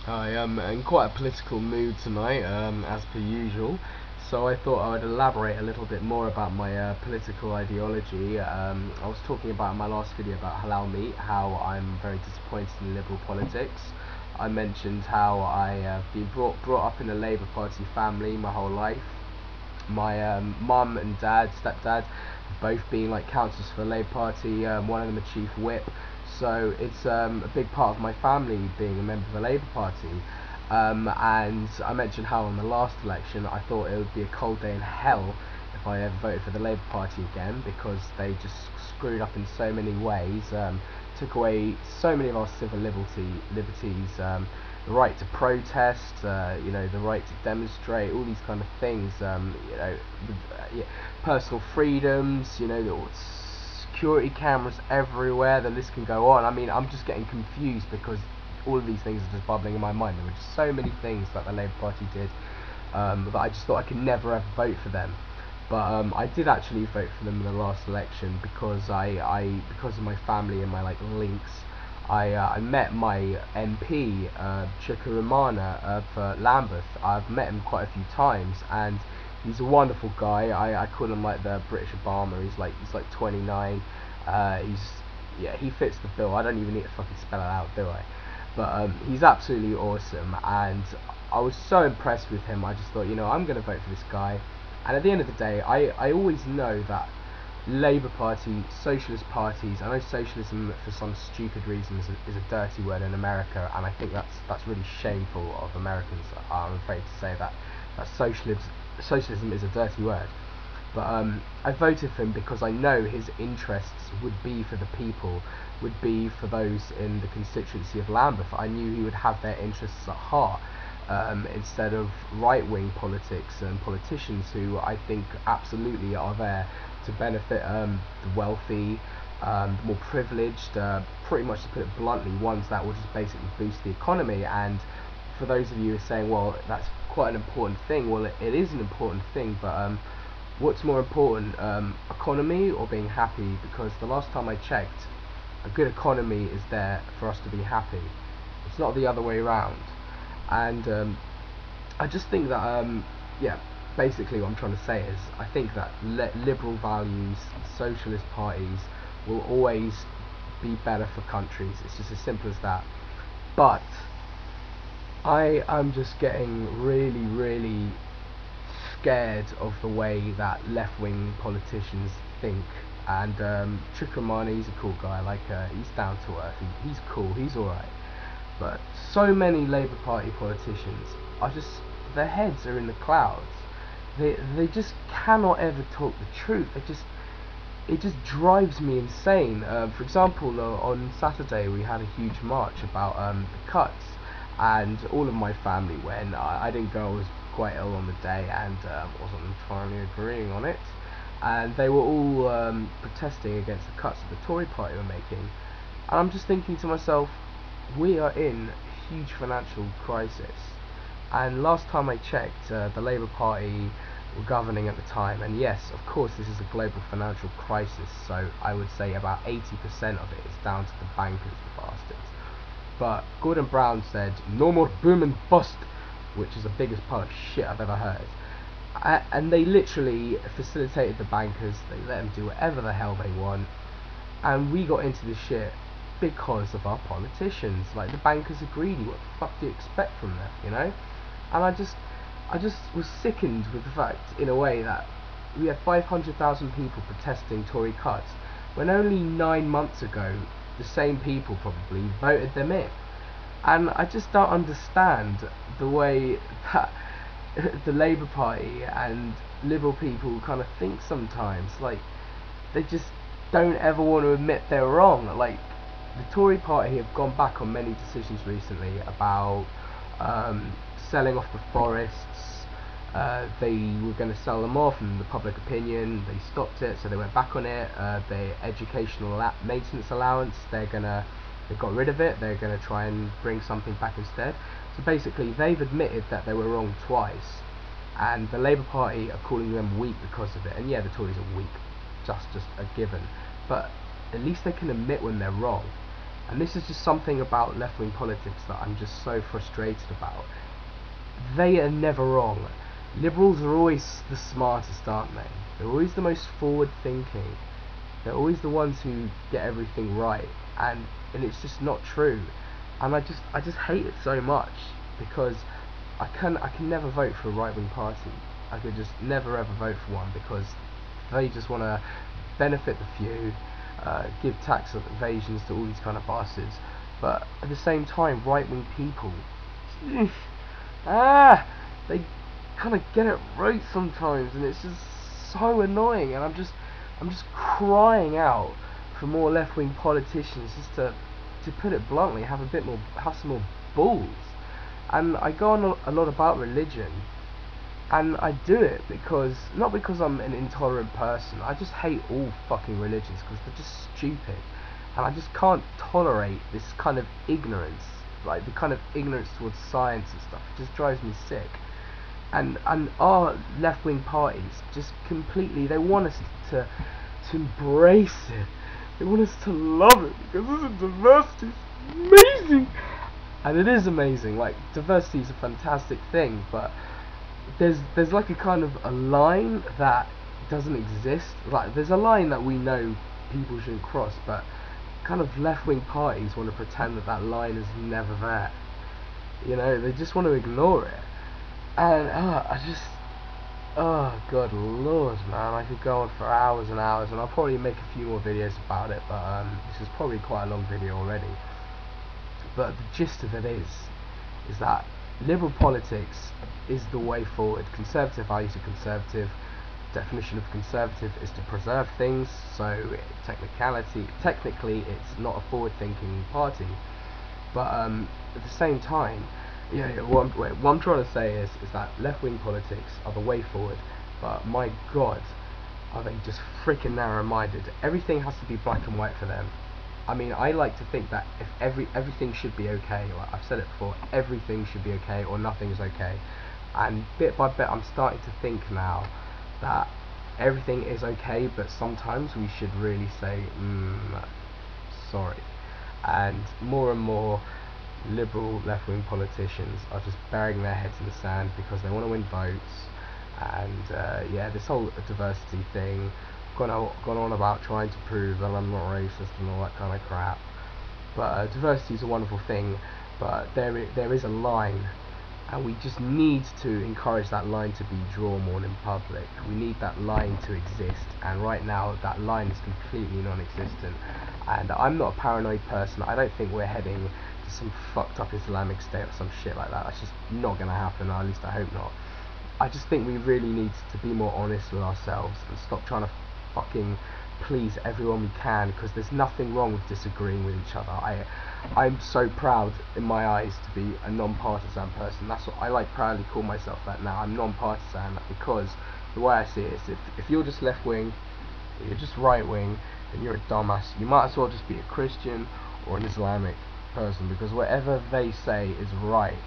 I am in quite a political mood tonight, as per usual. So I thought I would elaborate a little bit more about my political ideology. I was talking about in my last video about halal meat, how I'm very disappointed in liberal politics. I mentioned how I have been brought up in a Labour Party family my whole life. My mum and stepdad, both being like councillors for the Labour Party. One of them a chief whip. So it's a big part of my family being a member of the Labour Party. And I mentioned how in the last election I thought it would be a cold day in hell if I ever voted for the Labour Party again, because they just screwed up in so many ways, took away so many of our civil liberties, the right to protest, the right to demonstrate, all these kind of things, personal freedoms, the security cameras everywhere, the list can go on. I mean, I'm just getting confused because all of these things are just bubbling in my mind. There were just so many things that the Labour Party did that I just thought I could never ever vote for them. But I did actually vote for them in the last election because because of my family and my links. I met my MP, Chukwuemeka, for Lambeth. I've met him quite a few times, and he's a wonderful guy. I call him like the British Obama. He's like 29. He fits the bill. I don't even need to fucking spell it out, do I? But he's absolutely awesome, and I was so impressed with him. I just thought, I'm going to vote for this guy. And at the end of the day, I always know that Labour Party, socialist parties, I know socialism for some stupid reason is a dirty word in America, and I think that's really shameful of Americans. I'm afraid to say that socialism is a dirty word. But I voted for him because I know his interests would be for the people, would be for those in the constituency of Lambeth. I knew he would have their interests at heart, instead of right-wing politics and politicians who I think absolutely are there to benefit the wealthy, the more privileged, pretty much, to put it bluntly, ones that will just basically boost the economy. And for those of you who are saying, well, that's quite an important thing, well, it is an important thing, but what's more important, economy or being happy? Because the last time I checked, a good economy is there for us to be happy. It's not the other way around. And I just think that, basically what I'm trying to say is, I think that liberal values, socialist parties will always be better for countries. It's just as simple as that. But I am just getting really, really scared of the way that left-wing politicians think. And Chukwuemeka, he's a cool guy. He's down to earth. He's cool. He's alright. But so many Labour Party politicians are just, their heads are in the clouds. They just cannot ever talk the truth. It just drives me insane. For example, on Saturday we had a huge march about the cuts, and all of my family went. I didn't go. I was quite ill on the day and wasn't entirely agreeing on it. And they were all protesting against the cuts that the Tory party were making. And I'm just thinking to myself, we are in a huge financial crisis. And last time I checked, the Labour Party were governing at the time, and yes, of course this is a global financial crisis, so I would say about 80% of it is down to the bankers, the bastards. But Gordon Brown said, no more boom and bust, which is the biggest pile of shit I've ever heard. And they literally facilitated the bankers, they let them do whatever the hell they want, and we got into this shit because of our politicians. Like, the bankers are greedy. What the fuck do you expect from them, And I just was sickened with the fact, in a way, that we had 500,000 people protesting Tory cuts, when only 9 months ago the same people probably voted them in. And I just don't understand the way that the Labour Party and liberal people kind of think sometimes. Like, they just don't ever want to admit they're wrong. Like, the Tory party have gone back on many decisions recently about selling off the forests. They were going to sell them off, and the public opinion, they stopped it, so they went back on it. The educational maintenance allowance, they got rid of it. They're going to try and bring something back instead. So basically, they've admitted that they were wrong twice, and the Labour Party are calling them weak because of it. And yeah, the Tories are weak, just a given. But at least they can admit when they're wrong. And this is just something about left-wing politics that I'm just so frustrated about. They are never wrong. Liberals are always the smartest, aren't they? They're always the most forward-thinking. They're always the ones who get everything right, and it's just not true. And I just hate it so much, because I can never vote for a right-wing party. I could just never ever vote for one, because they just want to benefit the few, give tax evasions to all these kind of bastards. But at the same time, right-wing people, they kind of get it right sometimes, and it's just so annoying. And I'm just crying out for more left-wing politicians, just to put it bluntly, have some more balls. And I go on a lot about religion, and I do it because, not because I'm an intolerant person. I just hate all fucking religions because they're just stupid, and I just can't tolerate this kind of ignorance, like the kind of ignorance towards science and stuff. It just drives me sick. And our left-wing parties just completely, they want us to embrace it. They want us to love it, because this diversity is amazing. And it is amazing. Like, diversity is a fantastic thing, but there's like a kind of a line that doesn't exist. Like, there's a line that we know people shouldn't cross, but kind of left-wing parties want to pretend that line is never there. You know, they just want to ignore it. And oh god lord, man, I could go on for hours and hours, and I'll probably make a few more videos about it, but this is probably quite a long video already. But the gist of it is that liberal politics is the way forward. Conservative values are conservative. Definition of conservative is to preserve things, so technically it's not a forward-thinking party. But at the same time, what I'm trying to say is that left-wing politics are the way forward, but my god, are they just freaking narrow-minded. Everything has to be black and white for them. I mean, I like to think that if everything should be okay. Like I've said it before, everything should be okay, or nothing's okay. And bit by bit, I'm starting to think now that everything is okay, but sometimes we should really say, sorry. And more liberal left-wing politicians are just burying their heads in the sand because they want to win votes. And yeah, this whole diversity thing, gone on about trying to prove that I'm not racist and all that kind of crap. But diversity is a wonderful thing, but there is a line, and we just need to encourage that line to be drawn more in public. We need that line to exist, and right now that line is completely non-existent. And I'm not a paranoid person. I don't think we're heading to some fucked up Islamic state or some shit like that. That's just not going to happen, or at least I hope not. I just think we really need to be more honest with ourselves and stop trying to fucking please everyone we can, because there's nothing wrong with disagreeing with each other. I'm so proud in my eyes to be a non-partisan person. That's what I like, proudly call myself that now. I'm non-partisan because the way I see it is if you're just left-wing, or you're just right-wing, then you're a dumbass. You might as well just be a Christian or an Islamic person, because whatever they say is right.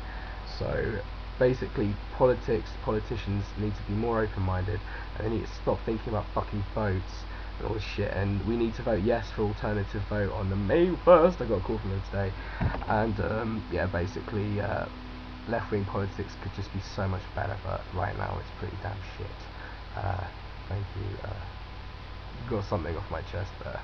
So basically, politicians need to be more open-minded, and they need to stop thinking about fucking votes and all this shit. And we need to vote yes for alternative vote on the May 1st. I got a call from them today. And yeah, basically, left-wing politics could just be so much better, but right now it's pretty damn shit. Thank you. Got something off my chest there.